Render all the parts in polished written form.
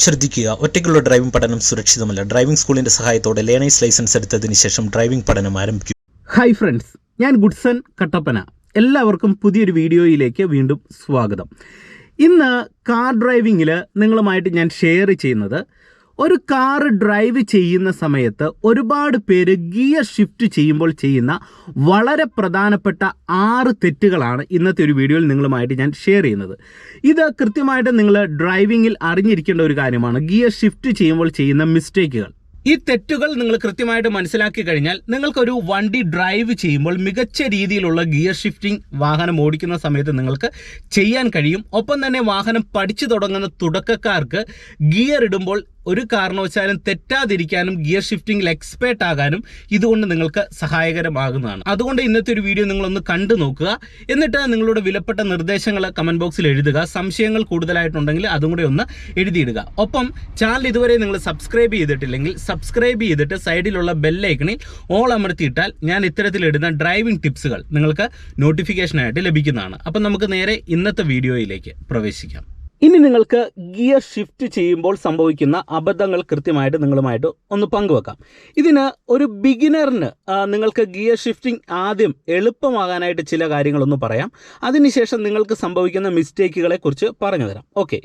ശ്രദ്ധിക്കുക, ഒറ്റയ്ക്കുള്ള ഡ്രൈവിംഗ് പഠനം സുരക്ഷിതമല്ല. ഡ്രൈവിംഗ് സ്കൂളിന്റെ സഹായത്തോടെ ലേണേഴ്സ് ലൈസൻസ് എടുത്തതിന് ശേഷം ഡ്രൈവിംഗ് പഠനം ആരംഭിക്കും. ഹായ് ഫ്രണ്ട്സ്, ഞാൻ ഗുഡ്സൺ കട്ടപ്പന. എല്ലാവർക്കും പുതിയൊരു വീഡിയോയിലേക്ക് വീണ്ടും സ്വാഗതം. ഇന്ന് കാർ ഡ്രൈവിങ്ങിൽ നിങ്ങളുമായിട്ട് ഞാൻ ഷെയർ ചെയ്യുന്നത്, ഒരു കാർ ഡ്രൈവ് ചെയ്യുന്ന സമയത്ത് ഒരുപാട് പേര് ഗിയർ ഷിഫ്റ്റ് ചെയ്യുമ്പോൾ ചെയ്യുന്ന വളരെ പ്രധാനപ്പെട്ട 6 തെറ്റുകളാണ് ഇന്നത്തെ ഒരു വീഡിയോയിൽ നിങ്ങളുമായിട്ട് ഞാൻ ഷെയർ ചെയ്യുന്നത്. ഇത് കൃത്യമായിട്ട് നിങ്ങൾ ഡ്രൈവിങ്ങിൽ അറിഞ്ഞിരിക്കേണ്ട ഒരു കാര്യമാണ്, ഗിയർ ഷിഫ്റ്റ് ചെയ്യുമ്പോൾ ചെയ്യുന്ന മിസ്റ്റേക്കുകൾ. ഈ തെറ്റുകൾ നിങ്ങൾ കൃത്യമായിട്ട് മനസ്സിലാക്കി കഴിഞ്ഞാൽ നിങ്ങൾക്കൊരു വണ്ടി ഡ്രൈവ് ചെയ്യുമ്പോൾ മികച്ച രീതിയിലുള്ള ഗിയർ ഷിഫ്റ്റിംഗ് വാഹനം ഓടിക്കുന്ന സമയത്ത് നിങ്ങൾക്ക് ചെയ്യാൻ കഴിയും. ഒപ്പം തന്നെ വാഹനം പഠിച്ചു തുടങ്ങുന്ന തുടക്കക്കാർക്ക് ഗിയർ ഇടുമ്പോൾ ഒരു കാരണവശാലും തെറ്റാതിരിക്കാനും ഗിയർ ഷിഫ്റ്റിംഗിൽ എക്സ്പേർട്ട് ആകാനും ഇതുകൊണ്ട് നിങ്ങൾക്ക് സഹായകരമാകുന്നതാണ്. അതുകൊണ്ട് ഇന്നത്തെ ഒരു വീഡിയോ നിങ്ങളൊന്ന് കണ്ടു നോക്കുക. എന്നിട്ട് നിങ്ങളുടെ വിലപ്പെട്ട നിർദ്ദേശങ്ങൾ കമന്റ് ബോക്സിൽ എഴുതുക. സംശയങ്ങൾ കൂടുതലായിട്ടുണ്ടെങ്കിൽ അതും കൂടെ ഒന്ന് എഴുതിയിടുക. ഒപ്പം ചാനൽ ഇതുവരെ നിങ്ങൾ സബ്സ്ക്രൈബ് ചെയ്തിട്ടില്ലെങ്കിൽ സബ്സ്ക്രൈബ് ചെയ്തിട്ട് സൈഡിലുള്ള ബെല്ലൈക്കണിൽ ഓൾ അമർത്തിയിട്ടാൽ ഞാൻ ഇത്തരത്തിലിടുന്ന ഡ്രൈവിംഗ് ടിപ്സുകൾ നിങ്ങൾക്ക് നോട്ടിഫിക്കേഷനായിട്ട് ലഭിക്കുന്നതാണ്. അപ്പം നമുക്ക് നേരെ ഇന്നത്തെ വീഡിയോയിലേക്ക് പ്രവേശിക്കാം. ഇനി നിങ്ങൾക്ക് ഗിയർ ഷിഫ്റ്റ് ചെയ്യുമ്പോൾ സംഭവിക്കുന്ന അബദ്ധങ്ങൾ കൃത്യമായിട്ട് നിങ്ങളുമായിട്ട് ഒന്ന് പങ്കുവെക്കാം. ഇതിന് ഒരു ബിഗിനറിന് നിങ്ങൾക്ക് ഗിയർ ഷിഫ്റ്റിംഗ് ആദ്യം എളുപ്പമാകാനായിട്ട് ചില കാര്യങ്ങളൊന്ന് പറയാം. അതിനുശേഷം നിങ്ങൾക്ക് സംഭവിക്കുന്ന മിസ്റ്റേക്കുകളെ കുറിച്ച് പറഞ്ഞു തരാം. ഓക്കെ,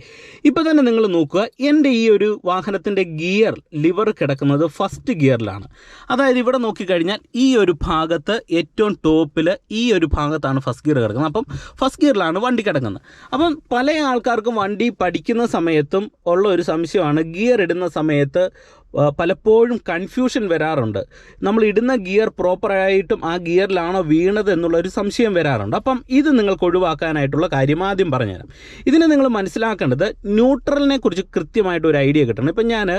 ഇപ്പോൾ തന്നെ നിങ്ങൾ നോക്കുക, എൻ്റെ ഈ ഒരു വാഹനത്തിൻ്റെ ഗിയർ ലിവർ കിടക്കുന്നത് ഫസ്റ്റ് ഗിയറിലാണ്. അതായത് ഇവിടെ നോക്കിക്കഴിഞ്ഞാൽ ഈ ഒരു ഭാഗത്ത് ഏറ്റവും ടോപ്പിൽ ഈ ഒരു ഭാഗത്താണ് ഫസ്റ്റ് ഗിയർ കിടക്കുന്നത്. അപ്പം ഫസ്റ്റ് ഗിയറിലാണ് വണ്ടി കിടക്കുന്നത്. അപ്പം പല ആൾക്കാർക്കും വണ്ടി പഠിക്കുന്ന സമയത്തും ഉള്ള ഒരു സംശയമാണ്, ഗിയർ ഇടുന്ന സമയത്ത് പലപ്പോഴും കൺഫ്യൂഷൻ വരാറുണ്ട്. നമ്മൾ ഇടുന്ന ഗിയർ പ്രോപ്പറായിട്ടും ആ ഗിയറിലാണോ വീണത് എന്നുള്ളൊരു സംശയം വരാറുണ്ട്. അപ്പം ഇത് നിങ്ങൾക്ക് ഒഴിവാക്കാനായിട്ടുള്ള കാര്യം ആദ്യം പറഞ്ഞുതരാം. ഇതിന് നിങ്ങൾ മനസ്സിലാക്കേണ്ടത്, ന്യൂട്രലിനെ കുറിച്ച് കൃത്യമായിട്ട് ഒരു ഐഡിയ കിട്ടണം. ഇപ്പം ഞാൻ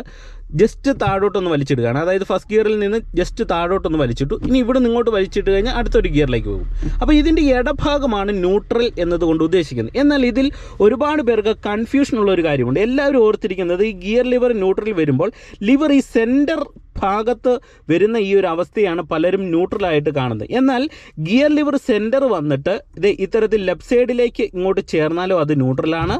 ജസ്റ്റ് താഴോട്ടൊന്ന് വലിച്ചിടുകയാണ്. അതായത് ഫസ്റ്റ് ഗിയറിൽ നിന്ന് ജസ്റ്റ് താഴോട്ടൊന്ന് വലിച്ചിട്ടു. ഇനി ഇവിടെ നിങ്ങോട്ട് വലിച്ചിട്ട് കഴിഞ്ഞാൽ അടുത്തൊരു ഗിയറിലേക്ക് പോകും. അപ്പോൾ ഇതിൻ്റെ ഇടഭാഗമാണ് ന്യൂട്രൽ എന്നതുകൊണ്ട് ഉദ്ദേശിക്കുന്നത്. എന്നാൽ ഇതിൽ ഒരുപാട് പേർക്ക് കൺഫ്യൂഷനുള്ള ഒരു കാര്യമുണ്ട്. എല്ലാവരും ഓർത്തിരിക്കുന്നത്, ഈ ഗിയർ ലിവർ ന്യൂട്രൽ വരുമ്പോൾ ലിവർ ഈ സെൻറ്റർ ഭാഗത്ത് വരുന്ന ഈ ഒരു അവസ്ഥയാണ് പലരും ന്യൂട്രലായിട്ട് കാണുന്നത്. എന്നാൽ ഗിയർ ലിവർ സെൻറ്റർ വന്നിട്ട് ഇത് ഇത്തരത്തിൽ ലെഫ്റ്റ് സൈഡിലേക്ക് ഇങ്ങോട്ട് ചേർന്നാലും അത് ന്യൂട്രലാണ്.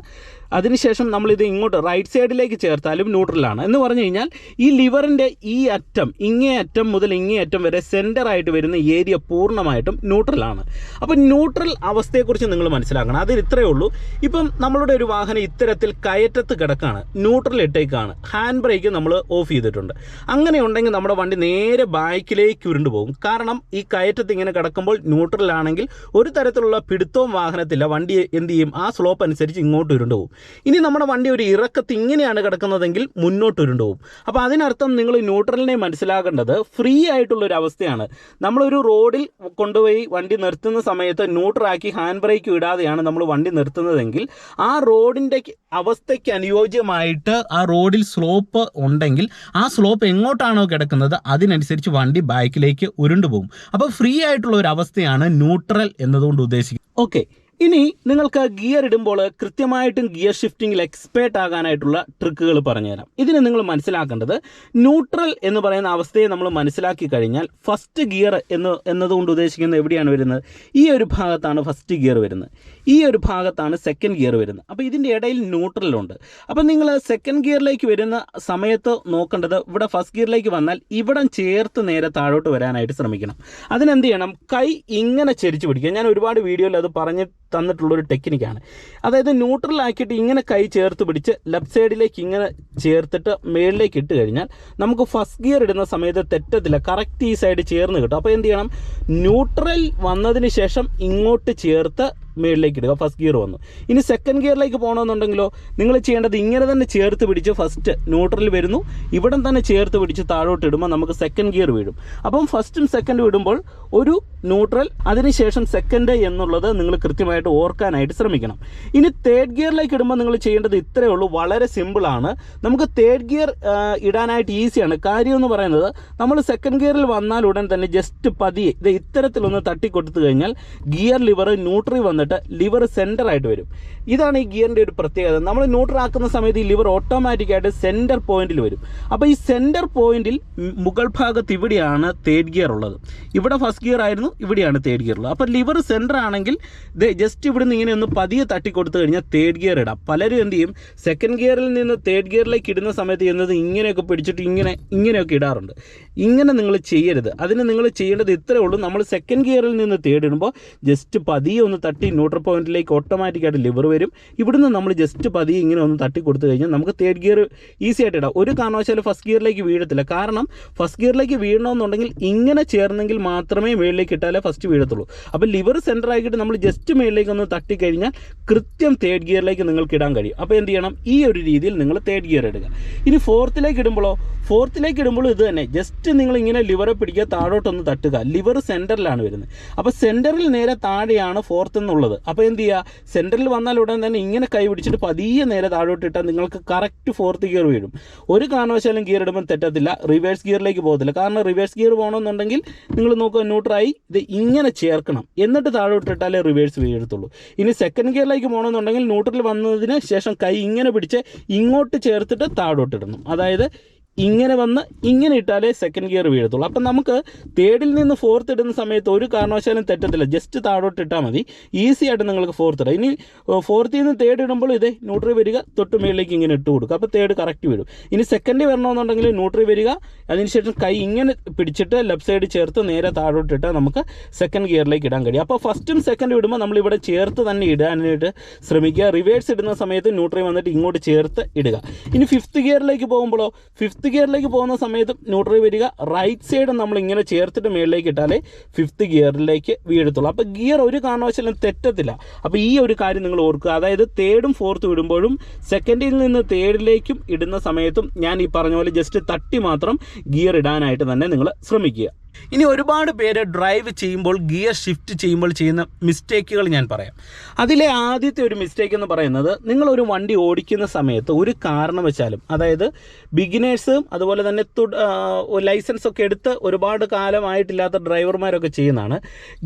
അതിനുശേഷം നമ്മളിത് ഇങ്ങോട്ട് റൈറ്റ് സൈഡിലേക്ക് ചേർത്താലും ന്യൂട്രലാണ്. എന്ന് പറഞ്ഞു കഴിഞ്ഞാൽ ഈ ലിവറിൻ്റെ ഈ അറ്റം, ഇങ്ങേ അറ്റം മുതൽ ഇങ്ങേ അറ്റം വരെ സെൻറ്ററായിട്ട് വരുന്ന ഏരിയ പൂർണ്ണമായിട്ടും ന്യൂട്രലാണ്. അപ്പോൾ ന്യൂട്രൽ അവസ്ഥയെക്കുറിച്ച് നിങ്ങൾ മനസ്സിലാക്കണം. അതിൽ ഇത്രയേ ഉള്ളൂ. ഇപ്പം നമ്മളുടെ ഒരു വാഹനം ഇത്തരത്തിൽ കയറ്റത്ത് കിടക്കാണ്, ന്യൂട്രൽ ഇട്ടേക്കാണ്, ഹാൻഡ് ബ്രേക്ക് നമ്മൾ ഓഫ് ചെയ്തിട്ടുണ്ട്. അങ്ങനെ ഉണ്ടെങ്കിൽ നമ്മുടെ വണ്ടി നേരെ ബാക്കിലേക്ക് ഉരുണ്ടു പോകും. കാരണം ഈ കയറ്റത്ത് ഇങ്ങനെ കിടക്കുമ്പോൾ ന്യൂട്രലാണെങ്കിൽ ഒരു തരത്തിലുള്ള പിടുത്തവും വാഹനത്തില്ല. വണ്ടി എന്ത് ചെയ്യും, ആ സ്ലോപ്പ് അനുസരിച്ച് ഇങ്ങോട്ട് ഉരുണ്ടു പോകും. ഇനി നമ്മുടെ വണ്ടി ഒരു ഇറക്കത്ത് ഇങ്ങനെയാണ് കിടക്കുന്നതെങ്കിൽ മുന്നോട്ട് ഉരുണ്ടു പോകും. അപ്പോൾ അതിനർത്ഥം നിങ്ങൾ ന്യൂട്രലിനെ മനസ്സിലാക്കേണ്ടത് ഫ്രീ ആയിട്ടുള്ളൊരു അവസ്ഥയാണ്. നമ്മളൊരു റോഡിൽ കൊണ്ടുപോയി വണ്ടി നിർത്തുന്ന സമയത്ത് ന്യൂട്രലാക്കി ഹാൻഡ് ബ്രേക്ക് ഇടാതെയാണ് നമ്മൾ വണ്ടി നിർത്തുന്നതെങ്കിൽ ആ റോഡിൻ്റെ അവസ്ഥയ്ക്ക് അനുയോജ്യമായിട്ട് ആ റോഡിൽ സ്ലോപ്പ് ഉണ്ടെങ്കിൽ ആ സ്ലോപ്പ് എങ്ങോട്ടാണോ കിടക്കുന്നത് അതിനനുസരിച്ച് വണ്ടി ബാക്കിലേക്ക് ഉരുണ്ടുപോകും. അപ്പോൾ ഫ്രീ ആയിട്ടുള്ള ഒരു അവസ്ഥയാണ് ന്യൂട്രൽ എന്നതുകൊണ്ട് ഉദ്ദേശിക്കുന്നത്. ഓക്കെ, ഇനി നിങ്ങൾക്ക് ഗിയർ ഇടുമ്പോൾ കൃത്യമായിട്ടും ഗിയർ ഷിഫ്റ്റിംഗിൽ എക്സ്പേർട്ട് ആകാനായിട്ടുള്ള ട്രിക്കുകൾ പറഞ്ഞുതരാം. ഇതിന് നിങ്ങൾ മനസ്സിലാക്കേണ്ടത്, ന്യൂട്രൽ എന്ന് പറയുന്ന അവസ്ഥയെ നമ്മൾ മനസ്സിലാക്കി കഴിഞ്ഞാൽ ഫസ്റ്റ് ഗിയർ എന്നതുകൊണ്ട് ഉദ്ദേശിക്കുന്നത് എവിടെയാണ് വരുന്നത്, ഈ ഒരു ഭാഗത്താണ് ഫസ്റ്റ് ഗിയർ വരുന്നത്, ഈ ഒരു ഭാഗത്താണ് സെക്കൻഡ് ഗിയർ വരുന്നത്. അപ്പോൾ ഇതിൻ്റെ ഇടയിൽ ന്യൂട്രലുണ്ട്. അപ്പോൾ നിങ്ങൾ സെക്കൻഡ് ഗിയറിലേക്ക് വരുന്ന സമയത്ത് നോക്കേണ്ടത്, ഇവിടെ ഫസ്റ്റ് ഗിയറിലേക്ക് വന്നാൽ ഇവിടം ചേർത്ത് നേരെ താഴോട്ട് വരാനായിട്ട് ശ്രമിക്കണം. അതിനെന്ത് ചെയ്യണം, കൈ ഇങ്ങനെ ചെരിച്ച് പിടിക്കുക. ഞാൻ ഒരുപാട് വീഡിയോയിൽ അത് പറഞ്ഞ് തന്നിട്ടുള്ളൊരു ടെക്നിക്കാണ്. അതായത് ന്യൂട്രലാക്കിയിട്ട് ഇങ്ങനെ കൈ ചേർത്ത് പിടിച്ച് ലെഫ്റ്റ് സൈഡിലേക്ക് ഇങ്ങനെ ചേർത്തിട്ട് മേളിലേക്ക് ഇട്ട് കഴിഞ്ഞാൽ നമുക്ക് ഫസ്റ്റ് ഗിയർ ഇടുന്ന സമയത്ത് തെറ്റത്തില്ല, കറക്റ്റ് ഈ സൈഡ് ചേർന്ന് കിട്ടും. അപ്പോൾ എന്ത് ചെയ്യണം, ന്യൂട്രൽ വന്നതിന് ശേഷം ഇങ്ങോട്ട് ചേർത്ത് മേളിലേക്ക് ഇടുക. ഫസ്റ്റ് ഗിയർ വന്നു. ഇനി സെക്കൻഡ് ഗിയറിലേക്ക് പോകണമെന്നുണ്ടെങ്കിലോ നിങ്ങൾ ചെയ്യേണ്ടത് ഇങ്ങനെ തന്നെ ചേർത്ത് പിടിച്ച് ഫസ്റ്റ് ന്യൂട്രൽ വരുന്നു, ഇവിടം തന്നെ ചേർത്ത് പിടിച്ച് താഴോട്ട് ഇടുമ്പോൾ നമുക്ക് സെക്കൻഡ് ഗിയർ വീഴും. അപ്പം ഫസ്റ്റും സെക്കൻഡും ഇടുമ്പോൾ ഒരു ന്യൂട്രൽ, അതിനുശേഷം സെക്കൻഡ് എന്നുള്ളത് നിങ്ങൾ കൃത്യമായിട്ട് ഓർക്കാനായിട്ട് ശ്രമിക്കണം. ഇനി തേർഡ് ഗിയറിലേക്ക് ഇടുമ്പോൾ നിങ്ങൾ ചെയ്യേണ്ടത് ഇത്രയേ ഉള്ളൂ, വളരെ സിമ്പിളാണ്. നമുക്ക് തേർഡ് ഗിയർ ഇടാനായിട്ട് ഈസിയാണ്. കാര്യം എന്ന് പറയുന്നത്, നമ്മൾ സെക്കൻഡ് ഗിയറിൽ വന്നാൽ ഉടൻ തന്നെ ജസ്റ്റ് പതിയെ ഇത് ഇത്തരത്തിലൊന്ന് തട്ടിക്കൊടുത്തു കഴിഞ്ഞാൽ ഗിയർ ലിവർ ന്യൂട്രൽ വന്നിട്ട് ലിവർ സെൻറ്ററായിട്ട് വരും. ഇതാണ് ഈ ഗിയറിൻ്റെ ഒരു പ്രത്യേകത. നമ്മൾ ന്യൂട്രൽ ആക്കുന്ന സമയത്ത് ഈ ലിവർ ഓട്ടോമാറ്റിക്കായിട്ട് സെൻറ്റർ പോയിന്റിൽ വരും. അപ്പോൾ ഈ സെൻറ്റർ പോയിന്റിൽ മുകൾ ഭാഗത്ത് ഇവിടെയാണ് തേർഡ് ഗിയർ ഉള്ളത്. ഇവിടെ ഫസ്റ്റ് ഗിയർ ആയിരുന്നു, ഇവിടെയാണ് തേർഡ് ഗിയർ ഉള്ളത്. അപ്പോൾ ലിവർ സെൻറ്റർ ആണെങ്കിൽ ജസ്റ്റ് ഇവിടെ നിന്ന് ഇങ്ങനെ ഒന്ന് പതിയെ തട്ടി കൊടുത്തു കഴിഞ്ഞാൽ തേർഡ് ഗിയർ ഇടാം. പലരും എന്ത് ചെയ്യും, സെക്കൻഡ് ഗിയറിൽ നിന്ന് തേർഡ് ഗിയറിലേക്ക് ഇടുന്ന സമയത്ത് ചെയ്യുന്നത് ഇങ്ങനെയൊക്കെ പിടിച്ചിട്ട് ഇങ്ങനെയൊക്കെ ഇടാറുണ്ട്. ഇങ്ങനെ നിങ്ങൾ ചെയ്യരുത്. അതിന് നിങ്ങൾ ചെയ്യേണ്ടത് ഇത്രയേ ഉള്ളൂ. നമ്മൾ സെക്കൻഡ് ഗിയറിൽ നിന്ന് തേർഡ് ഇടുമ്പോൾ ജസ്റ്റ് പതിയെ ഒന്ന് തട്ടി ന്യൂട്രൽ പോയിന്റിലേക്ക് ഓട്ടോമാറ്റിക്കായിട്ട് ലിവർ വരും. ഇവിടുന്ന് നമ്മൾ ജസ്റ്റ് പതിയെ ഇങ്ങനെ ഒന്ന് തട്ടി കൊടുത്തു കഴിഞ്ഞാൽ നമുക്ക് തേർഡ് ഗിയർ ഈസി ആയിട്ട് ഇടാം. ഒരു കാരണവശാലും ഫസ്റ്റ് ഗിയറിലേക്ക് വീഴത്തില്ല. കാരണം ഫസ്റ്റ് ഗിയറിലേക്ക് വീഴണമെന്നുണ്ടെങ്കിൽ ഇങ്ങനെ ചേർന്നെങ്കിൽ മാത്രമേ മുകളിലേക്ക് ഇട്ടാലേ ഫസ്റ്റ് വീഴത്തുള്ളൂ. അപ്പോൾ ലിവർ സെൻറ്റർ ആക്കിയിട്ട് നമ്മൾ ജസ്റ്റ് മുകളിലേക്ക് ഒന്ന് തട്ടിക്കഴിഞ്ഞാൽ കൃത്യം തേർഡ് ഗിയറിലേക്ക് നിങ്ങൾക്ക് ഇടാൻ കഴിയും. അപ്പോൾ എന്ത് ചെയ്യണം, ഈ ഒരു രീതിയിൽ നിങ്ങൾ തേർഡ് ഗിയർ ഇടുക. ഇനി ഫോർത്തിലേക്ക് ഇടുമ്പോഴോ ഇത് തന്നെ ജസ്റ്റ് നിങ്ങൾ ഇങ്ങനെ ലിവറെ പിടിക്കുക, താഴോട്ടൊന്ന് തട്ടുക. ലിവർ സെൻറ്ററിലാണ് വരുന്നത്. അപ്പോൾ സെൻറ്ററിൽ നേരെ താഴെയാണ് ഫോർത്ത് എന്നുള്ളത്. അപ്പോൾ എന്ത് ചെയ്യുക, സെൻറ്ററിൽ വന്നാൽ ഉടൻ തന്നെ ഇങ്ങനെ കൈ പിടിച്ചിട്ട് പതിയെ നേരെ താഴോട്ട് ഇട്ടാൽ നിങ്ങൾക്ക് കറക്റ്റ് ഫോർത്ത് ഗിയർ വീഴും. ഒരു കാരണവശാലും ഗിയർ ഇടുമ്പോൾ തെറ്റത്തില്ല, റിവേഴ്സ് ഗിയറിലേക്ക് പോകത്തില്ല. കാരണം റിവേഴ്സ് ഗിയർ പോകണമെന്നുണ്ടെങ്കിൽ നിങ്ങൾ നോക്കുക, ന്യൂട്രായി ഇത് ഇങ്ങനെ ചേർക്കണം, എന്നിട്ട് താഴോട്ട് ഇട്ടാലേ റിവേഴ്സ് വീഴത്തുള്ളൂ. ഇനി സെക്കൻഡ് ഗിയറിലേക്ക് പോകണമെന്നുണ്ടെങ്കിൽ ന്യൂട്രൽ വന്നതിന് ശേഷം കൈ ഇങ്ങനെ പിടിച്ച് ഇങ്ങോട്ട് ചേർത്തിട്ട് താഴോട്ട് ഇടണം. അതായത് ഇങ്ങനെ വന്ന് ഇങ്ങനെ ഇട്ടാലേ സെക്കൻഡ് ഗിയർ വീഴത്തുള്ളൂ. അപ്പം നമുക്ക് തേർഡിൽ നിന്ന് ഫോർത്ത് ഇടുന്ന സമയത്ത് ഒരു കാരണവശാലും തെറ്റത്തില്ല, ജസ്റ്റ് താഴോട്ട് ഇട്ടാൽ മതി. ഈസി ആയിട്ട് നിങ്ങൾക്ക് ഫോർത്ത് ഇടാം. ഇനി ഫോർത്തിൽ നിന്ന് തേർഡ് ഇടുമ്പോൾ ഇതേ ന്യൂട്രൽ വരിക, തൊട്ട് മേളിലേക്ക് ഇങ്ങനെ ഇട്ട് കൊടുക്കുക. അപ്പോൾ തേർഡ് കറക്റ്റ് വീഴും. ഇനി സെക്കൻഡ് വരണമെന്നുണ്ടെങ്കിൽ ന്യൂട്രൽ വരിക, അതിനുശേഷം കൈ ഇങ്ങനെ പിടിച്ചിട്ട് ലെഫ്റ്റ് സൈഡ് ചേർത്ത് നേരെ താഴോട്ട് ഇട്ടാൽ നമുക്ക് സെക്കൻഡ് ഗിയറിലേക്ക് ഇടാൻ കഴിയും. അപ്പോൾ ഫസ്റ്റും സെക്കൻഡും ഇടുമ്പോൾ നമ്മളിവിടെ ചേർത്ത് തന്നെ ഇടാനായിട്ട് ശ്രമിക്കുക. റിവേഴ്സ് ഇടുന്ന സമയത്ത് ന്യൂട്രൽ വന്നിട്ട് ഇങ്ങോട്ട് ചേർത്ത് ഇടുക. ഇനി ഫിഫ്ത്ത് ഗിയറിലേക്ക് പോകുമ്പോഴോ, ഫിഫ്ത്ത് ഗിയറിലേക്ക് പോകുന്ന സമയത്ത് ന്യൂട്രൽ വരിക, റൈറ്റ് സൈഡ് നമ്മൾ ഇങ്ങനെ ചേർത്തിട്ട് മേളിലേക്ക് ഇട്ടാലേ ഫിഫ്ത്ത് ഗിയറിലേക്ക് വീഴത്തുള്ളൂ. അപ്പോൾ ഗിയർ ഒരു കാരണവശാലും തെറ്റത്തില്ല. അപ്പോൾ ഈ ഒരു കാര്യം നിങ്ങൾ ഓർക്കുക. അതായത് തേർഡും ഫോർത്തും ഇടുമ്പോഴും സെക്കൻഡിൽ നിന്ന് തേർഡിലേക്കും ഇടുന്ന സമയത്തും ഞാൻ ഈ പറഞ്ഞ പോലെ ജസ്റ്റ് തട്ടി മാത്രം ഗിയർ ഇടാനായിട്ട് തന്നെ നിങ്ങൾ ശ്രമിക്കുക. ഇനി ഒരുപാട് പേര് ഡ്രൈവ് ചെയ്യുമ്പോൾ ഗിയർ ഷിഫ്റ്റ് ചെയ്യുമ്പോൾ ചെയ്യുന്ന മിസ്റ്റേക്കുകൾ ഞാൻ പറയാം. അതിലെ ആദ്യത്തെ ഒരു മിസ്റ്റേക്ക് എന്ന് പറയുന്നത്, നിങ്ങളൊരു വണ്ടി ഓടിക്കുന്ന സമയത്ത് ഒരു കാരണവശാലും, അതായത് ബിഗിനേഴ്സും അതുപോലെ തന്നെ ലൈസൻസ് ഒക്കെ എടുത്ത് ഒരുപാട് കാലമായിട്ടില്ലാത്ത ഡ്രൈവർമാരൊക്കെ ചെയ്യുന്നതാണ്,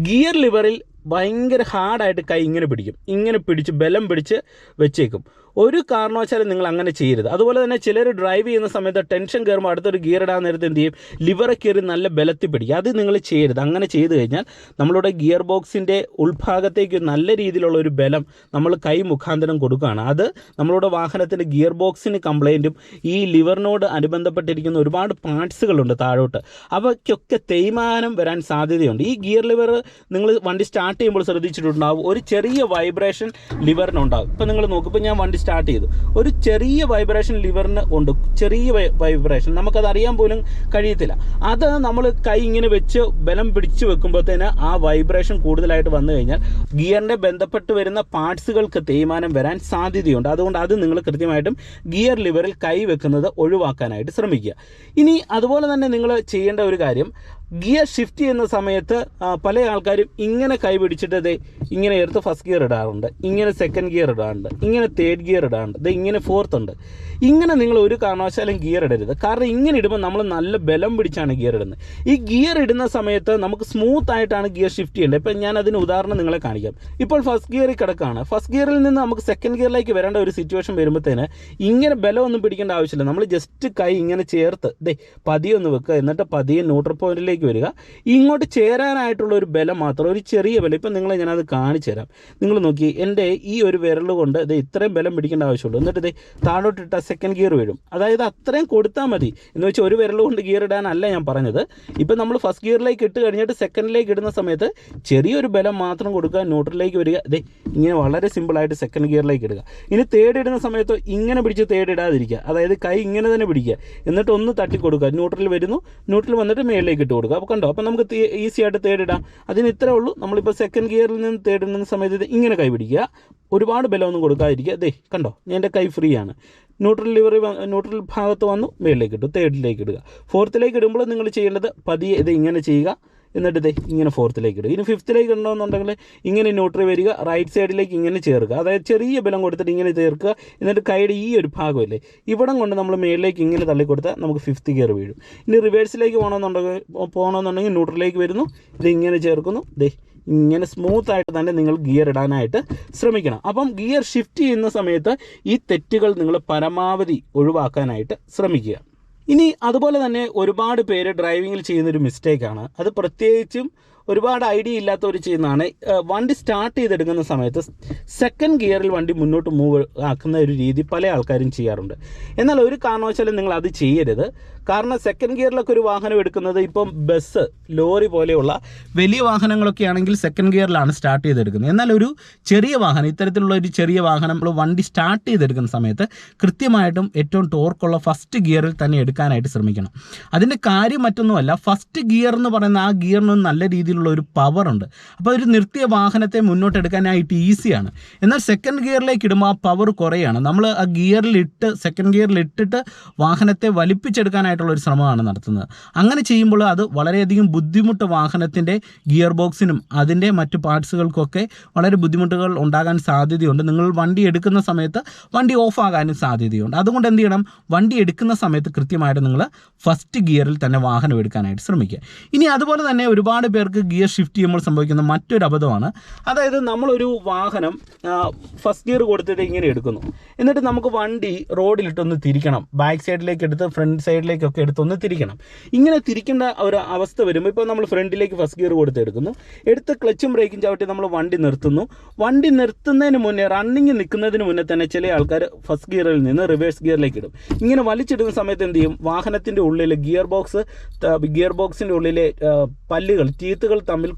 ഗിയർ ലിവറിൽ ഭയങ്കര ഹാർഡായിട്ട് കൈ ഇങ്ങനെ പിടിക്കും, ഇങ്ങനെ പിടിച്ച് ബലം പിടിച്ച് വെച്ചേക്കും. ഒരു കാരണവശാലും നിങ്ങൾ അങ്ങനെ ചെയ്യരുത്. അതുപോലെ തന്നെ ചിലർ ഡ്രൈവ് ചെയ്യുന്ന സമയത്ത് ടെൻഷൻ കയറുമ്പോൾ അടുത്തൊരു ഗിയർ ഇടാൻ നേരത്തെ എന്ത് ചെയ്യും, ലിവറെ കയറി നല്ല ബലത്തിൽ പിടിക്കുക. അത് നിങ്ങൾ ചെയ്യരുത്. അങ്ങനെ ചെയ്ത് കഴിഞ്ഞാൽ നമ്മളുടെ ഗിയർ ബോക്സിൻ്റെ ഉൾഭാഗത്തേക്ക് നല്ല രീതിയിലുള്ള ഒരു ബലം നമ്മൾ കൈ മുഖാന്തരം കൊടുക്കുകയാണ്. അത് നമ്മളുടെ വാഹനത്തിൻ്റെ ഗിയർ ബോക്സിന് കംപ്ലൈൻറ്റും ഈ ലിവറിനോട് അനുബന്ധപ്പെട്ടിരിക്കുന്ന ഒരുപാട് പാർട്സുകളുണ്ട് താഴോട്ട്, അവയ്ക്കൊക്കെ തേയ്മാനം വരാൻ സാധ്യതയുണ്ട്. ഈ ഗിയർ ലിവർ നിങ്ങൾ വണ്ടി സ്റ്റാർട്ട് ചെയ്യുമ്പോൾ ശ്രദ്ധിച്ചിട്ടുണ്ടാവും, ഒരു ചെറിയ വൈബ്രേഷൻ ലിവറിനുണ്ടാകും. ഇപ്പോൾ നിങ്ങൾ നോക്കും, ഇപ്പോൾ ഞാൻ വണ്ടി സ്റ്റാർട്ട് ചെയ്തു, ഒരു ചെറിയ വൈബ്രേഷൻ ലിവറിന് ഉണ്ട്, ചെറിയ വൈബ്രേഷൻ, നമുക്കത് അറിയാൻ പോലും കഴിയത്തില്ല. അത് നമ്മൾ കൈ ഇങ്ങനെ വെച്ച് ബലം പിടിച്ച് വെക്കുമ്പോഴത്തേന് ആ വൈബ്രേഷൻ കൂടുതലായിട്ട് വന്നു കഴിഞ്ഞാൽ ഗിയറിൻ്റെ ബന്ധപ്പെട്ട് വരുന്ന പാർട്സുകൾക്ക് തേയ്മാനം വരാൻ സാധ്യതയുണ്ട്. അതുകൊണ്ട് അത് നിങ്ങൾ കൃത്യമായിട്ടും ഗിയർ ലിവറിൽ കൈ വെക്കുന്നത് ഒഴിവാക്കാനായിട്ട് ശ്രമിക്കുക. ഇനി അതുപോലെ തന്നെ നിങ്ങൾ ചെയ്യേണ്ട ഒരു കാര്യം, ഗിയർ ഷിഫ്റ്റ് ചെയ്യുന്ന സമയത്ത് പല ആൾക്കാരും ഇങ്ങനെ കൈ പിടിച്ചിട്ട് ഇങ്ങനെ എടുത്ത് ഫസ്റ്റ് ഗിയർ ഇടാറുണ്ട്, ഇങ്ങനെ സെക്കൻഡ് ഗിയർ ഇടാറുണ്ട്, ഇങ്ങനെ തേർഡ് ഗിയർ ഇടാറുണ്ട്, ഇങ്ങനെ ഫോർത്ത് ഉണ്ട്. ഇങ്ങനെ നിങ്ങൾ ഒരു കാരണവശാലും ഗിയർ ഇടരുത്. കാരണം ഇങ്ങനെ ഇടുമ്പോൾ നമ്മൾ നല്ല ബലം പിടിച്ചാണ് ഗിയർ ഇടുന്നത്. ഈ ഗിയർ ഇടുന്ന സമയത്ത് നമുക്ക് സ്മൂത്ത് ആയിട്ടാണ് ഗിയർ ഷിഫ്റ്റ് ചെയ്യേണ്ടത്. ഇപ്പം ഞാൻ അതിന് ഉദാഹരണം നിങ്ങളെ കാണിക്കാം. ഇപ്പോൾ ഫസ്റ്റ് ഗിയറിൽ കിടക്കുകയാണ്. ഫസ്റ്റ് ഗിയറിൽ നിന്ന് നമുക്ക് സെക്കൻഡ് ഗിയറിലേക്ക് വരേണ്ട ഒരു സിറ്റുവേഷൻ വരുമ്പോഴത്തേന് ഇങ്ങനെ ബലമൊന്നും പിടിക്കേണ്ട ആവശ്യമില്ല. നമ്മൾ ജസ്റ്റ് കൈ ഇങ്ങനെ ചേർത്ത് പതിയെ ഒന്ന് വെക്കുക, എന്നിട്ട് പതിയെ ന്യൂട്രൽ പോയിന്റിലേക്ക് വരിക. ഇങ്ങോട്ട് ചേരാനായിട്ടുള്ള ഒരു ബലം മാത്രം, ഒരു ചെറിയ ബലം. ഇപ്പം നിങ്ങളെ ഞാനത് കാണിച്ചു തരാം. നിങ്ങൾ നോക്കി, എൻ്റെ ഈ ഒരു വിരൽ കൊണ്ട് ഇത്രയും ബലം പിടിക്കേണ്ട ആവശ്യമുള്ളൂ. എന്നിട്ട് താഴോട്ടിട്ട സെക്കൻഡ് ഗിയർ വീഴും. അതായത് അത്രയും കൊടുത്താൽ മതി. എന്ന് വെച്ചാൽ ഒരു വിരൽ കൊണ്ട് ഗിയർ ഇടാനല്ല ഞാൻ പറഞ്ഞത്. ഇപ്പം നമ്മൾ ഫസ്റ്റ് ഗിയറിലേക്ക് ഇട്ട് കഴിഞ്ഞിട്ട് സെക്കൻഡിലേക്ക് ഇടുന്ന സമയത്ത് ചെറിയൊരു ബലം മാത്രം കൊടുക്കുക, ന്യൂട്രലിലേക്ക് വരിക, ഇങ്ങനെ വളരെ സിമ്പിളായിട്ട് സെക്കൻഡ് ഗിയറിലേക്ക് ഇടുക. ഇനി തേർഡ് ഇടുന്ന സമയത്ത് ഇങ്ങനെ പിടിച്ച് തേർഡ് ഇടാതിരിക്കുക. അതായത് കൈ ഇങ്ങനെ തന്നെ പിടിക്കുക, എന്നിട്ട് ഒന്ന് തട്ടി കൊടുക്കുക. ന്യൂട്രൽ വരുന്നു, ന്യൂട്രൽ വന്നിട്ട് മേളിലേക്ക് ഇട്ട് കൊടുക്കുക. അപ്പോൾ കണ്ടോ, അപ്പോൾ നമുക്ക് ഈസി ആയിട്ട് തേർഡ് ഇടാം. അതിന് ഇത്രേ ഉള്ളൂ. നമ്മളിപ്പോൾ സെക്കൻഡ് ഗിയറിൽ നിന്ന് തേർഡ് ഇടുന്ന സമയത്ത് ഇങ്ങനെ കൈ പിടിക്കുക, ഒരുപാട് ബലമൊന്നും കൊടുക്കാതിരിക്കുക. കണ്ടോ, എൻ്റെ കൈ ഫ്രീ ആണ്. ന്യൂട്രൽ ഭാഗത്ത് വന്നു മേളിലേക്ക് ഇട്ടു, തേർഡിലേക്ക് ഇടുക. ഫോർത്തിലേക്ക് ഇടുമ്പോൾ നിങ്ങൾ ചെയ്യേണ്ടത് പതിയെ ഇങ്ങനെ ചെയ്യുക, എന്നിട്ട് ഇതേ ഇങ്ങനെ ഫോർത്തിലേക്ക് ഇടുക. ഇനി ഫിഫ്ത്തിലേക്ക് ഇടണമെന്നുണ്ടെങ്കിൽ ഇങ്ങനെ ന്യൂട്രൽ വരിക, റൈറ്റ് സൈഡിലേക്ക് ഇങ്ങനെ ചേർക്കുക, അതായത് ചെറിയ ബലം കൊടുത്തിട്ട് ഇങ്ങനെ ചേർക്കുക. എന്നിട്ട് കൈയുടെ ഈ ഒരു ഭാഗമല്ലേ ഇവിടം കൊണ്ട് നമ്മൾ മേളിലേക്ക് ഇങ്ങനെ തള്ളിക്കൊടുത്താൽ നമുക്ക് ഫിഫ്ത്ത് ഗിയർ വീഴും. ഇനി റിവേഴ്സിലേക്ക് പോകണമെന്നുണ്ടെങ്കിൽ ന്യൂട്രലിലേക്ക് വരുന്നു, ഇത് ഇങ്ങനെ ചേർക്കുന്നു, ദേ ഇങ്ങനെ സ്മൂത്തായിട്ട് തന്നെ നിങ്ങൾ ഗിയർ ഇടാനായിട്ട് ശ്രമിക്കണം. അപ്പം ഗിയർ ഷിഫ്റ്റ് ചെയ്യുന്ന സമയത്ത് ഈ തെറ്റുകൾ നിങ്ങൾ പരമാവധി ഒഴിവാക്കാനായിട്ട് ശ്രമിക്കുക. ഇനി അതുപോലെ തന്നെ ഒരുപാട് പേര് ഡ്രൈവിങ്ങിൽ ചെയ്യുന്നൊരു മിസ്റ്റേക്കാണ്, അത് പ്രത്യേകിച്ചും ഒരുപാട് ഐഡിയ ഇല്ലാത്തവർ ചെയ്യുന്നതാണ്. വണ്ടി സ്റ്റാർട്ട് ചെയ്തെടുക്കുന്ന സമയത്ത് സെക്കൻഡ് ഗിയറിൽ വണ്ടി മുന്നോട്ട് മൂവ് ആക്കുന്ന ഒരു രീതി പല ആൾക്കാരും ചെയ്യാറുണ്ട്. എന്നാൽ ഒരു കാരണവശാലും നിങ്ങൾ അത് ചെയ്യരുത്. കാരണം സെക്കൻഡ് ഗിയറിലൊക്കെ ഒരു വാഹനം എടുക്കുന്നത് ഇപ്പം ബസ്, ലോറി പോലെയുള്ള വലിയ വാഹനങ്ങളൊക്കെ ആണെങ്കിൽ സെക്കൻഡ് ഗിയറിലാണ് സ്റ്റാർട്ട് ചെയ്തെടുക്കുന്നത്. എന്നാൽ ഒരു ചെറിയ വാഹനം, ഇത്തരത്തിലുള്ള ഒരു ചെറിയ വാഹനം നമ്മൾ വണ്ടി സ്റ്റാർട്ട് ചെയ്തെടുക്കുന്ന സമയത്ത് കൃത്യമായിട്ടും ഏറ്റവും ടോർക്കുള്ള ഫസ്റ്റ് ഗിയറിൽ തന്നെ എടുക്കാനായിട്ട് ശ്രമിക്കണം. അതിൻ്റെ കാര്യം മറ്റൊന്നുമല്ല, ഫസ്റ്റ് ഗിയർ എന്ന് പറയുന്ന ആ ഗിയറിന് നല്ല രീതിയിലുള്ള ഒരു പവറുണ്ട്. അപ്പോൾ ഒരു നിർത്തിയ വാഹനത്തെ മുന്നോട്ട് എടുക്കാനായിട്ട് ഈസിയാണ്. എന്നാൽ സെക്കൻഡ് ഗിയറിലേക്ക് ഇടുമ്പോൾ ആ പവർ കുറയാണ്. നമ്മൾ ആ ഗിയറിലിട്ട് സെക്കൻഡ് ഗിയറിൽ ഇട്ടിട്ട് വാഹനത്തെ വലിപ്പിച്ചെടുക്കാനായിട്ടുള്ള ഒരു ശ്രമമാണ് നടത്തുന്നത്. അങ്ങനെ ചെയ്യുമ്പോൾ അത് വളരെയധികം ബുദ്ധിമുട്ട് വാഹനത്തിൻ്റെ ഗിയർ ബോക്സിനും അതിൻ്റെ മറ്റു പാർട്സുകൾക്കൊക്കെ വളരെ ബുദ്ധിമുട്ടുകൾ ഉണ്ടാകാൻ സാധ്യതയുണ്ട്. നിങ്ങൾ വണ്ടി എടുക്കുന്ന സമയത്ത് വണ്ടി ഓഫാകാനും സാധ്യതയുണ്ട്. അതുകൊണ്ട് എന്ത് ചെയ്യണം, വണ്ടി എടുക്കുന്ന സമയത്ത് കൃത്യമായിട്ട് നിങ്ങൾ ഫസ്റ്റ് ഗിയറിൽ തന്നെ വാഹനം എടുക്കാനായിട്ട് ശ്രമിക്കുക. ഇനി അതുപോലെ തന്നെ ഒരുപാട് പേർക്ക് ഗിയർ ഷിഫ്റ്റ് ചെയ്യുമ്പോൾ സംഭവിക്കുന്ന മറ്റൊരു അബദ്ധമാണ്, അതായത് നമ്മളൊരു വാഹനം ഫസ്റ്റ് ഗിയർ കൊടുത്തിട്ട് ഇങ്ങനെ എടുക്കുന്നു, എന്നിട്ട് നമുക്ക് വണ്ടി റോഡിലിട്ടൊന്ന് തിരിക്കണം, ബാക്ക് സൈഡിലേക്ക് എടുത്ത് ഫ്രണ്ട് സൈഡിലേക്കൊക്കെ എടുത്തൊന്ന് തിരിക്കണം. ഇങ്ങനെ തിരിക്കേണ്ട ഒരു അവസ്ഥ വരുമ്പോൾ ഇപ്പോൾ നമ്മൾ ഫ്രണ്ടിലേക്ക് ഫസ്റ്റ് ഗിയർ കൊടുത്ത് എടുത്ത് ക്ലച്ചും ബ്രേക്കും ചവിട്ടി നമ്മൾ വണ്ടി നിർത്തുന്നു. വണ്ടി നിർത്തുന്നതിന് മുന്നേ, റണ്ണിങ് നിൽക്കുന്നതിന് മുന്നേ തന്നെ ചില ആൾക്കാർ ഫസ്റ്റ് ഗിയറിൽ നിന്ന് റിവേഴ്സ് ഗിയറിലേക്ക് ഇടും. ഇങ്ങനെ വലിച്ചിടുന്ന സമയത്ത് എന്ത് ചെയ്യും, വാഹനത്തിൻ്റെ ഉള്ളിൽ ഗിയർ ബോക്സിൻ്റെ ഉള്ളിലെ പല്ലുകൾ, ടീത്തുകൾ തമ്മിൽ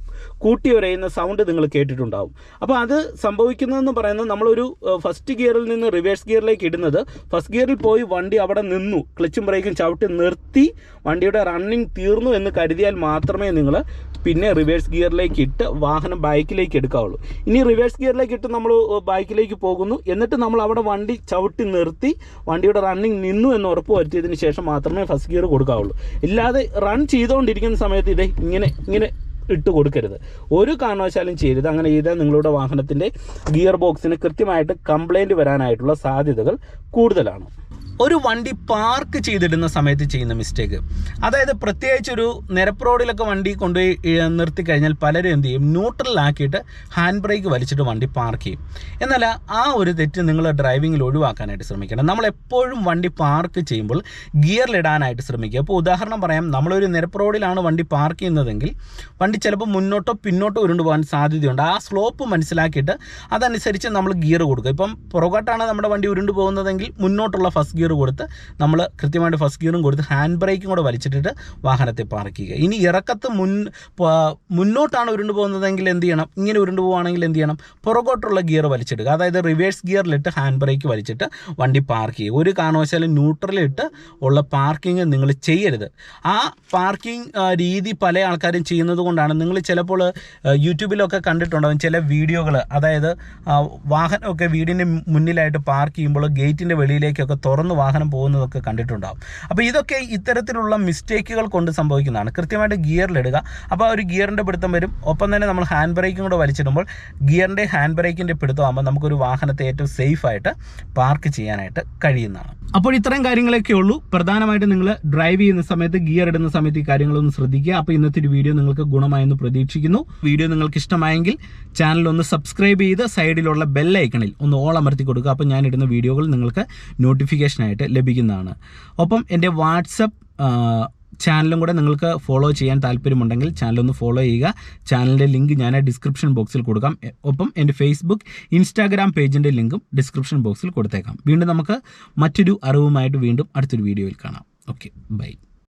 കൂട്ടി ഉരയുന്ന സൗണ്ട് നിങ്ങൾ കേട്ടിട്ടുണ്ടാവും. അപ്പോൾ അത് സംഭവിക്കുന്നതെന്ന് പറയുന്നത്, നമ്മളൊരു ഫസ്റ്റ് ഗിയറിൽ നിന്ന് റിവേഴ്സ് ഗിയറിലേക്ക് ഇടുന്നത്, ഫസ്റ്റ് ഗിയറിൽ പോയി വണ്ടി അവിടെ നിന്നു, ക്ലച്ചും ബ്രേക്കും ചവിട്ടി നിർത്തി വണ്ടിയുടെ റണ്ണിങ് തീർന്നു എന്ന് കരുതിയാൽ മാത്രമേ നിങ്ങൾ പിന്നെ റിവേഴ്സ് ഗിയറിലേക്ക് ഇട്ട് വാഹനം ബൈക്കിലേക്ക് എടുക്കാവുള്ളൂ. ഇനി റിവേഴ്സ് ഗിയറിലേക്ക് ഇട്ട് നമ്മൾ ബൈക്കിലേക്ക് പോകുന്നു, എന്നിട്ട് നമ്മൾ അവിടെ വണ്ടി ചവിട്ടി നിർത്തി വണ്ടിയുടെ റണ്ണിങ് നിന്നു എന്ന് ഉറപ്പ് വരുത്തിയതിന് ശേഷം മാത്രമേ ഫസ്റ്റ് ഗിയർ കൊടുക്കാവുള്ളൂ. ഇല്ലാതെ റൺ ചെയ്തുകൊണ്ടിരിക്കുന്ന സമയത്ത് ഇങ്ങനെ ഇട്ട് കൊടുക്കരുത്, ഒരു കാരണവശാലും ചെയ്യരുത്. അങ്ങനെ ചെയ്താൽ നിങ്ങളുടെ വാഹനത്തിൻ്റെ ഗിയർ ബോക്സിന് കൃത്യമായിട്ട് കംപ്ലൈൻറ്റ് വരാനായിട്ടുള്ള സാധ്യതകൾ കൂടുതലാണ്. ഒരു വണ്ടി പാർക്ക് ചെയ്തിടുന്ന സമയത്ത് ചെയ്യുന്ന മിസ്റ്റേക്ക്, അതായത് പ്രത്യേകിച്ചൊരു നിരപ്പ് റോഡിലൊക്കെ വണ്ടി കൊണ്ടുപോയി നിർത്തി കഴിഞ്ഞാൽ പലരും എന്ത് ചെയ്യും, ന്യൂട്രലാക്കിയിട്ട് ഹാൻഡ് ബ്രേക്ക് വലിച്ചിട്ട് വണ്ടി പാർക്ക് ചെയ്യും. എന്നാൽ ആ ഒരു തെറ്റ് നിങ്ങൾ ഡ്രൈവിങ്ങിൽ ഒഴിവാക്കാനായിട്ട് ശ്രമിക്കണം. നമ്മൾ എപ്പോഴും വണ്ടി പാർക്ക് ചെയ്യുമ്പോൾ ഗിയറിലിടാനായിട്ട് ശ്രമിക്കുക. ഇപ്പോൾ ഉദാഹരണം പറയാം, നമ്മളൊരു നിരപ്പ് റോഡിലാണ് വണ്ടി പാർക്ക് ചെയ്യുന്നതെങ്കിൽ വണ്ടി ചിലപ്പോൾ മുന്നോട്ടോ പിന്നോട്ടോ ഉരുണ്ടു പോകാൻ സാധ്യതയുണ്ട്. ആ സ്ലോപ്പ് മനസ്സിലാക്കിയിട്ട് അതനുസരിച്ച് നമ്മൾ ഗിയർ കൊടുക്കുക. ഇപ്പം പുറകോട്ടാണ് നമ്മുടെ വണ്ടി ഉരുണ്ടു പോകുന്നതെങ്കിൽ മുന്നോട്ടുള്ള ഫസ്റ്റ് ഗിയർ കൊടുത്ത് നമ്മൾ കൃത്യമായിട്ട് ഫസ്റ്റ് ഗിയറും കൊടുത്ത് ഹാൻഡ് ബ്രേക്കും കൂടെ വലിച്ചിട്ടിട്ട് വാഹനത്തെ പാർക്ക് ചെയ്യുക. ഇനി ഇറക്കത്ത് മുന്നോട്ടാണ് ഉരുണ്ടു പോകുന്നതെങ്കിൽ എന്ത് ചെയ്യണം, ഇങ്ങനെ ഉരുണ്ടു പോവുകയാണെങ്കിൽ എന്ത് ചെയ്യണം, പുറകോട്ടുള്ള ഗിയർ വലിച്ചിടുക, അതായത് റിവേഴ്സ് ഗിയറിലിട്ട് ഹാൻഡ് ബ്രേക്ക് വലിച്ചിട്ട് വണ്ടി പാർക്ക് ചെയ്യുക. ഒരു കാരണവശാലും ന്യൂട്രലിട്ട് ഉള്ള പാർക്കിങ് നിങ്ങൾ ചെയ്യരുത്. ആ പാർക്കിംഗ് രീതി പല ആൾക്കാരും ചെയ്യുന്നത് കൊണ്ടാണ് നിങ്ങൾ ചിലപ്പോൾ യൂട്യൂബിലൊക്കെ കണ്ടിട്ടുണ്ടാകും ചില വീഡിയോകൾ, അതായത് വാഹനമൊക്കെ വീടിൻ്റെ മുന്നിലായിട്ട് പാർക്ക് ചെയ്യുമ്പോൾ ഗേറ്റിൻ്റെ വെളിയിലേക്കൊക്കെ തുറന്ന് വാഹനം പോകുന്നതൊക്കെ കണ്ടിട്ടുണ്ടാകും. അപ്പോൾ ഇതൊക്കെ ഇത്തരത്തിലുള്ള മിസ്റ്റേക്കുകൾ കൊണ്ട് സംഭവിക്കുന്നതാണ്. കൃത്യമായിട്ട് ഗിയറിലിടുക, അപ്പോൾ ഒരു ഗിയറിൻ്റെ പിടുത്തം വരും, ഒപ്പം തന്നെ നമ്മൾ ഹാൻഡ് ബ്രേക്കും കൂടെ വലിച്ചിടുമ്പോൾ ഗിയറിൻ്റെ ഹാൻഡ് ബ്രേക്കിൻ്റെ പിടുത്തമാകുമ്പോൾ നമുക്കൊരു വാഹനത്തെ ഏറ്റവും സേഫായിട്ട് പാർക്ക് ചെയ്യാനായിട്ട് കഴിയുന്നതാണ്. അപ്പോൾ ഇത്രയും കാര്യങ്ങളൊക്കെ ഉള്ളൂ. പ്രധാനമായിട്ട് നിങ്ങൾ ഡ്രൈവ് ചെയ്യുന്ന സമയത്ത്, ഗിയർ ഇടുന്ന സമയത്ത് ഈ കാര്യങ്ങളൊന്ന് ശ്രദ്ധിക്കുക. അപ്പോൾ ഇന്നത്തെ ഒരു വീഡിയോ നിങ്ങൾക്ക് ഗുണമായെന്ന് പ്രതീക്ഷിക്കുന്നു. വീഡിയോ നിങ്ങൾക്ക് ഇഷ്ടമായെങ്കിൽ ചാനലൊന്ന് സബ്സ്ക്രൈബ് ചെയ്ത് സൈഡിലുള്ള ബെല്ലൈക്കണിൽ ഒന്ന് ഓൾ അമർത്തി കൊടുക്കുക. അപ്പോൾ ഞാൻ ഇടുന്ന വീഡിയോകൾ നിങ്ങൾക്ക് നോട്ടിഫിക്കേഷനായിട്ട് ലഭിക്കുന്നതാണ്. ഒപ്പം എൻ്റെ വാട്സപ്പ് ചാനലും കൂടെ നിങ്ങൾക്ക് ഫോളോ ചെയ്യാൻ താല്പര്യമുണ്ടെങ്കിൽ ചാനലൊന്ന് ഫോളോ ചെയ്യുക. ചാനലിൻ്റെ ലിങ്ക് ഞാൻ ഡിസ്ക്രിപ്ഷൻ ബോക്സിൽ കൊടുക്കാം. ഒപ്പം എൻ്റെ ഫേസ്ബുക്ക്, ഇൻസ്റ്റാഗ്രാം പേജിൻ്റെ ലിങ്കും ഡിസ്ക്രിപ്ഷൻ ബോക്സിൽ കൊടുത്തേക്കാം. വീണ്ടും നമുക്ക് മറ്റൊരു അറിവുമായിട്ട് വീണ്ടും അടുത്തൊരു വീഡിയോയിൽ കാണാം. Okay, by.